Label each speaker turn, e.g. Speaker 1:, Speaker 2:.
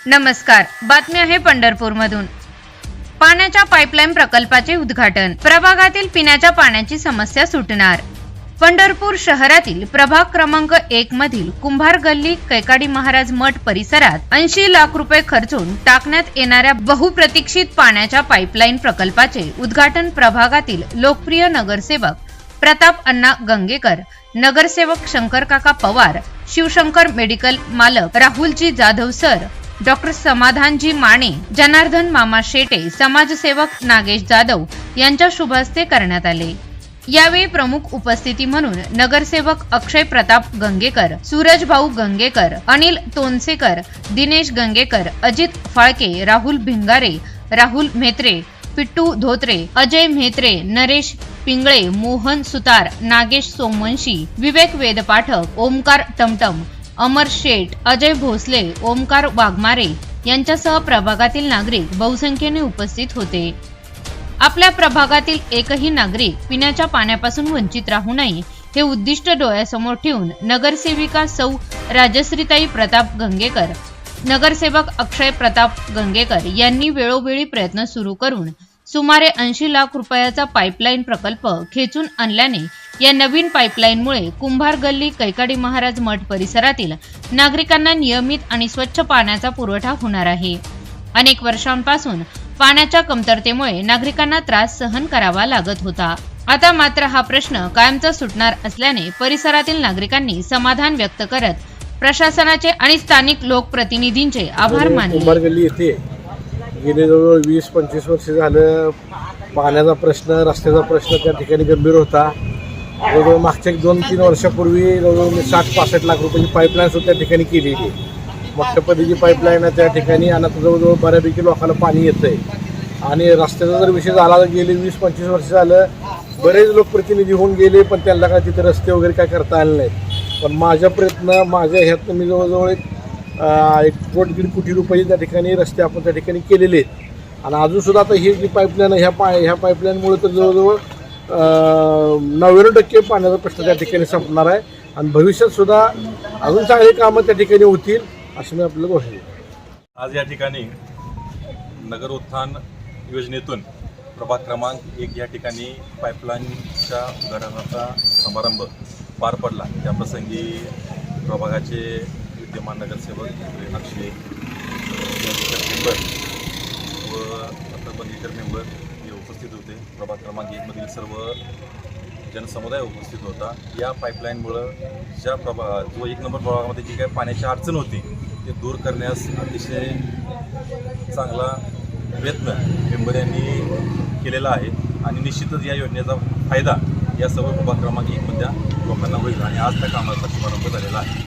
Speaker 1: नमस्कार, बातमी आहे पंढरपूरमधून। पाण्याच्या पाईपलाईन प्रकल्पाचे उद्घाटन। प्रभागातील पिण्याच्या पाण्याची समस्या सुटणार। पंढरपूर शहरातील प्रभाग क्रमांक 1 मधील कुंभार गल्ली कैकाडी महाराज मठ परिसरात 80 लाख रुपये खर्चून टाकण्यात येणाऱ्या बहुप्रतीक्षित पाण्याच्या पाईपलाईन प्रकल्पाचे उद्घाटन प्रभागातील लोकप्रिय नगरसेवक प्रताप अण्णा गंगेकर, नगरसेवक शंकर काका पवार, शिवशंकर मेडिकल मालक राहुलजी जाधव सर, डॉक्टर समाधानजी माने, जनार्दन मामा शेटे, समाजसेवक नागेश जाधव यांच्या शुभ हस्ते करण्यात आले। यावेळी प्रमुख उपस्थिती म्हणून नगरसेवक अक्षय प्रताप गंगेकर, सूरज भाऊ गंगेकर, अनिल तोनसेकर, दिनेश गंगेकर, अजित फाळके, राहुल भिंगारे, राहुल म्हेत्रे, पिट्टू धोत्रे, अजय म्हेत्रे, नरेश पिंगळे, मोहन सुतार, नागेश सोमवंशी, विवेक वेदपाठक, ओमकार टमटम, अमर शेठ, अजय भोसले, ओमकार वाघमारे यांच्यासह प्रभागातील नागरिक बहुसंख्येने उपस्थित होते। आपल्या प्रभागातील एकही नागरिक पिण्याच्या पाण्यापासून वंचित राहू नये हे उद्दिष्ट डोळ्यासमोर ठेवून नगरसेविका सौ राजश्रीताई प्रताप गंगेकर, नगरसेवक अक्षय प्रताप गंगेकर यांनी वेळोवेळी प्रयत्न सुरू करून सुमारे 80 लाख रुपयाचा पाईपलाईन प्रकल्प खेचून आणल्याने या नवीन पाईपलाईनमुळे कुंभार गल्ली कैकाडी महाराज मठ परिसरातील नागरिकांना नियमित आणि स्वच्छ पाण्याचा पुरवठा होणार आहे। अनेक वर्षांपासून पाण्याच्या कमतरतेमुळे नागरिकांना त्रास सहन करावा लागत होता। आता मात्र हा प्रश्न कायमचा सुटणार असल्याने परिसरातील नागरिकांनी समाधान व्यक्त करत प्रशासनाचे आणि स्थानिक लोकप्रतिनिधींचे आभार मानले।
Speaker 2: कुंभार गल्ली येथे गेले जवळ 20-25 वर्ष झालं पाण्याचा प्रश्न, रस्त्याचा प्रश्न त्या ठिकाणी गंभीर होता। जवळजवळ मागच्या 2-3 वर्षापूर्वी जवळजवळ मी 60-65 लाख रुपयाची पाईपलाईन सुद्धा त्या ठिकाणी केलेली। मोठ्या पद्धतीची पाईपलाईन आहे त्या ठिकाणी आणि आता जवळजवळ बऱ्यापैकी लोकांना पाणी येतंय। आणि रस्त्याचा जर विषय झाला तर गेले 20-25 वर्ष झालं बरेच लोकप्रतिनिधी होऊन गेले, पण त्यांना काय तिथे रस्ते वगैरे काय करता आले नाहीत। पण माझ्या ह्यातनं मी जवळजवळ 1-1.5 कोटी रुपये त्या ठिकाणी रस्ते आपण त्या ठिकाणी केलेले आहेत। आणि अजून सुद्धा आता ही जी पाईपलाईन ह्या पाईपलाईनमुळे तर जवळजवळ 90% पाण्याचा प्रश्न त्या ठिकाणी संपणार आहे आणि भविष्यात सुद्धा अजून चांगली कामं त्या ठिकाणी होतील असं मी आपल्याला घोषित करतो।
Speaker 3: आज या ठिकाणी नगर उत्थान योजनेतून प्रभाग क्रमांक 1 या ठिकाणी पाईपलाईनच्या उद्घाटनाचा समारंभ पार पडला। त्याप्रसंगी प्रभागाचे विद्यमान नगरसेवक अक्षय मेंबर व इतर मेंबर हे उपस्थित होते। प्रभाग क्रमांक 1 मधील सर्व जनसमुदाय उपस्थित होता। या पाईपलाईनमुळं जो 1 नंबर प्रभागामध्ये जी काही पाण्याची अडचण होती ते दूर करण्यास अतिशय चांगला प्रयत्न मेंबर यांनी केलेला आहे आणि निश्चितच या योजनेचा फायदा या सर्व प्रभाग क्रमांक 1 मधल्या लोकांना होईल आणि आज त्या कामाचा शुभारंभ झालेला आहे।